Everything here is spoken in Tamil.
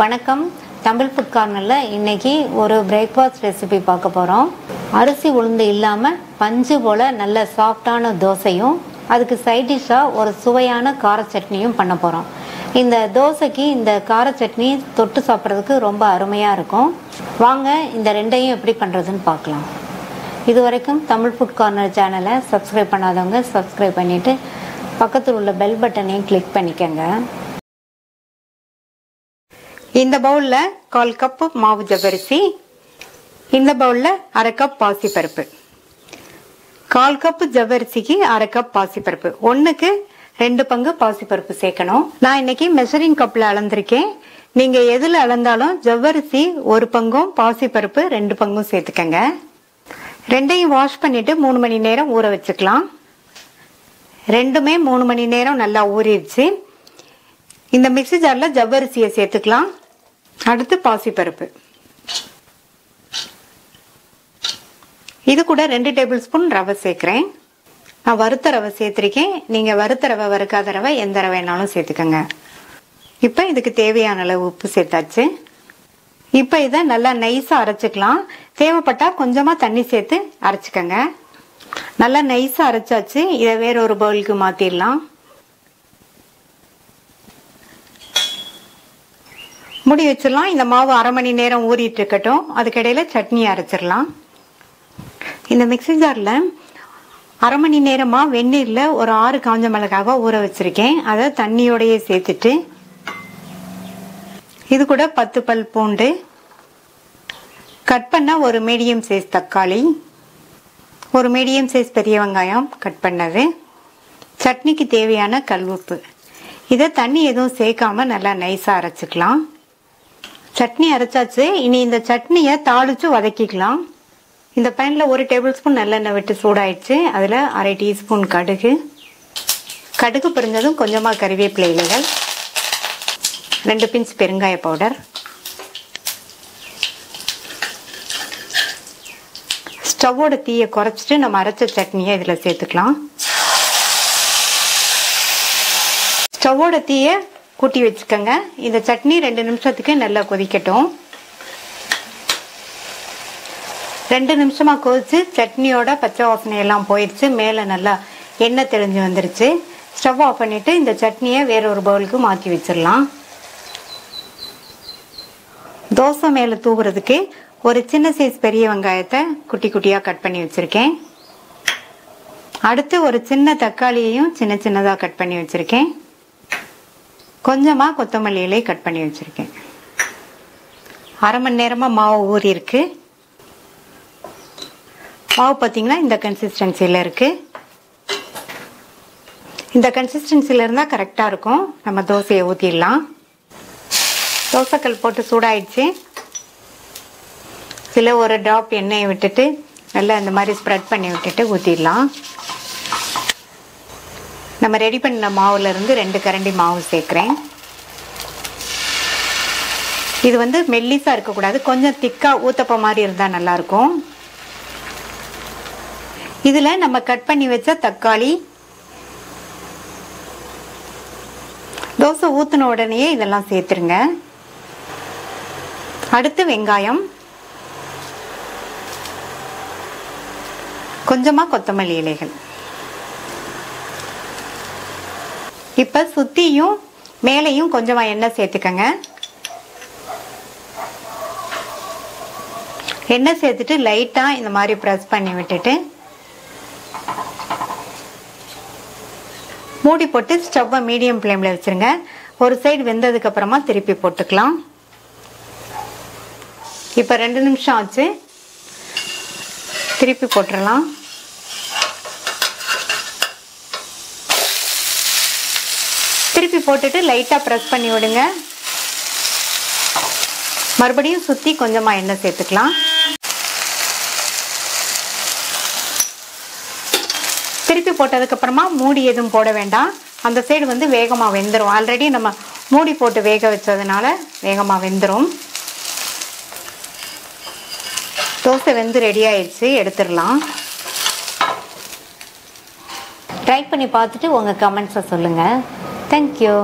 வணக்கம். தமிழ் ஃபுட் கார்னர்ல இன்னைக்கு ஒரு பிரேக்ஃபாஸ்ட் ரெசிபி பார்க்க போறோம். அரிசி உளுந்து இல்லாம பஞ்சு போல நல்ல சாஃப்டான தோசையும் அதுக்கு சைட் டிஷ்ஷா ஒரு சுவையான கார சட்னியும் பண்ண போறோம். இந்த தோசைக்கு இந்த கார சட்னி தொட்டு சாப்பிட்றதுக்கு ரொம்ப அருமையா இருக்கும். வாங்க இந்த ரெண்டையும் எப்படி பண்றதுன்னு பார்க்கலாம். இது வரைக்கும் தமிழ் ஃபுட் கார்னர் சேனலை சப்ஸ்கிரைப் பண்ணாதவங்க சப்ஸ்கிரைப் பண்ணிட்டு பக்கத்தில் உள்ள பெல் பட்டனையும் கிளிக் பண்ணிக்கங்க. இந்த பவுல்ல 1/4 கப் மாவு ஜவ்வரிசி, இந்த பவுல்ல 1/2 கப் பாசிப்பருப்பு. 1/4 கப் ஜவ்வரிசிக்கு 1/2 கப் பாசிப்பருப்பு, 1க்கு 2 பங்கு பாசிப்பருப்பு சேர்க்கணும். நான் இன்னைக்கு மெஷரிங் கப்ல அளந்திருக்கேன். நீங்க எதுல அளந்தாலும் ஜவ்வரிசி 1 பங்கும் பாசிப்பருப்பு 2 பங்கும் சேர்த்துக்கங்க. ரெண்டையும் வாஷ் பண்ணிட்டு 3 மணி நேரம் ஊற வச்சுக்கலாம். ரெண்டுமே 3 மணி நேரம் நல்லா ஊறிடுச்சு. இந்த மிக்ஸி ஜார்ல ஜவ்வரிசியை சேர்த்துக்கலாம். அடுத்து பாசிப்பருப்பு, இது கூட 2 டேபிள் ஸ்பூன் ரவை சேர்க்கிறேன். நான் வறுத்த ரவை சேர்த்திருக்கேன். நீங்க வறுத்த ரவை வறுக்காத ரவை எந்த ரவைனாலும் சேர்த்துக்கங்க. இப்ப இதுக்கு தேவையான அளவு உப்பு சேர்த்தாச்சு. இப்ப இதை நல்லா நைஸா அரைச்சுக்கலாம். தேவைப்பட்டா கொஞ்சமா தண்ணி சேர்த்து அரைச்சுக்கங்க. நல்லா நைஸா அரைச்சாச்சு. இதை வேற ஒரு பவுலுக்கு மாத்திடலாம். முடி வச்சிடலாம். இந்த மாவு 1/2 மணி நேரம் ஊறிட்டு இருக்கட்டும். அதுக்கிடையில சட்னி அரைச்சிடலாம். இந்த மிக்ஸி ஜார்ல 1/2 மணி நேரமா வெந்நீர்ல ஒரு 6 காஞ்ச மிளகாவை ஊற வச்சிருக்கேன். அதை தண்ணியோடயே சேர்த்துட்டு இது கூட 10 பல் பூண்டு, கட் பண்ண ஒரு மீடியம் சைஸ் தக்காளி, ஒரு மீடியம் சைஸ் பெரிய வெங்காயம் கட் பண்ணது, சட்னிக்கு தேவையான கல்லுப்பு. இதை தண்ணி எதுவும் சேர்க்காம நல்லா நைஸா அரைச்சுக்கலாம். சட்னி அரைச்சாச்சு. இனி இந்த சட்னியை தாளிச்சு வதக்கிக்கலாம். இந்த பேன்ல 1 டேபிள் ஸ்பூன் நல்லெண்ணெய் விட்டு சூடாயிடுச்சு. அதுல 1/2 டீஸ்பூன் கடுகு, கடுகு பொரிஞ்சதும் கொஞ்சமா கறிவேப்பிலை இலைகள், 2 பிஞ்ச் பெருங்காய பவுடர், ஸ்டவ்வோட தீயை குறைச்சிட்டு நம்ம அரைச்ச சட்னியை இதுல சேர்த்துக்கலாம். ஸ்டவ்வோட தீயை கூட்டி வச்சுக்கோங்க. இந்த சட்னி 2 நிமிஷத்துக்கு நல்லா கொதிக்கட்டும். 2 நிமிஷமா கொதிச்சு சட்னியோட பச்சை வாசனை எல்லாம் போயிடுச்சு. மேல நல்லா எண்ணெய் தெளிஞ்சு வந்துருச்சு. ஸ்டவ் ஆஃப் பண்ணிட்டு இந்த சட்னியை வேற ஒரு பவுலுக்கு மாற்றி வச்சிடலாம். தோசை மேல தூவுறதுக்கு ஒரு சின்ன சைஸ் பெரிய வெங்காயத்தை குட்டி குட்டியா கட் பண்ணி வச்சிருக்கேன். அடுத்து ஒரு சின்ன தக்காளியையும் சின்ன சின்னதா கட் பண்ணி வச்சிருக்கேன். கொஞ்சமா கொத்தமல்லி இலை கட் பண்ணி வச்சிருக்கேன். 1/2 மணி நேரமா மாவு ஊறி இருக்கு. மாவு பார்த்தீங்கன்னா இந்த கன்சிஸ்டன்சில இருக்கு. இந்த கன்சிஸ்டன்சில இருந்தா கரெக்டா இருக்கும். நம்ம தோசையை ஊத்திடலாம். தோசைக்கல் போட்டு சூடாயிடுச்சு. சில ஒரு டிராப் எண்ணெயை விட்டுட்டு நல்லா இந்த மாதிரி ஸ்ப்ரெட் பண்ணி விட்டுட்டு ஊத்திடலாம். நம்ம ரெடி பண்ண மாவுல இருந்து 2 கரண்டி மாவு சேர்க்கிறேன். இது வந்து மெல்லிசா இருக்கக்கூடாது, கொஞ்சம் திக்கா ஊத்தப்ப மாதிரி இருந்தா நல்லா இருக்கும். இதுல நம்ம கட் பண்ணி வச்ச தக்காளி, தோசை ஊத்துன உடனே இதெல்லாம் சேர்த்துருங்க. அடுத்து வெங்காயம், கொஞ்சமா கொத்தமல்லி இலைகள். இப்ப சுத்தியும் மேலையும் கொஞ்சமா எண்ணெய் சேர்த்துக்கங்க. எண்ணெய் சேர்த்துட்டு லைட்டா இந்த மாதிரி பிரஸ் பண்ணி விட்டுட்டு மூடி போட்டு ஸ்டவ்வை மீடியம் ஃப்ளேம்ல வச்சிருங்க. ஒரு சைடு வெந்ததுக்கு அப்புறமா திருப்பி போட்டுக்கலாம். இப்ப 2 நிமிஷம் ஆச்சு. திருப்பி போட்டுடலாம். திருப்பி போட்டுட்டு லைட்டா பிரஸ் பண்ணி விடுங்க. மறுபடியும் சுத்தி கொஞ்சமா எண்ணெய் சேர்த்துக்கலாம். திருப்பி போட்டதுக்கு அப்புறமா மூடி எதுவும் போட வேண்டாம். அந்த சைடு வந்து வேகமா வெந்துடும். ஆல்ரெடி நம்ம மூடி போட்டு வேக வச்சதுனால வேகமா வெந்துடும். தோசை வெந்து ரெடி ஆயிடுச்சு. எடுத்துடலாம். ட்ரை பண்ணி பார்த்துட்டு உங்க கமெண்ட்ஸை சொல்லுங்க. Thank you.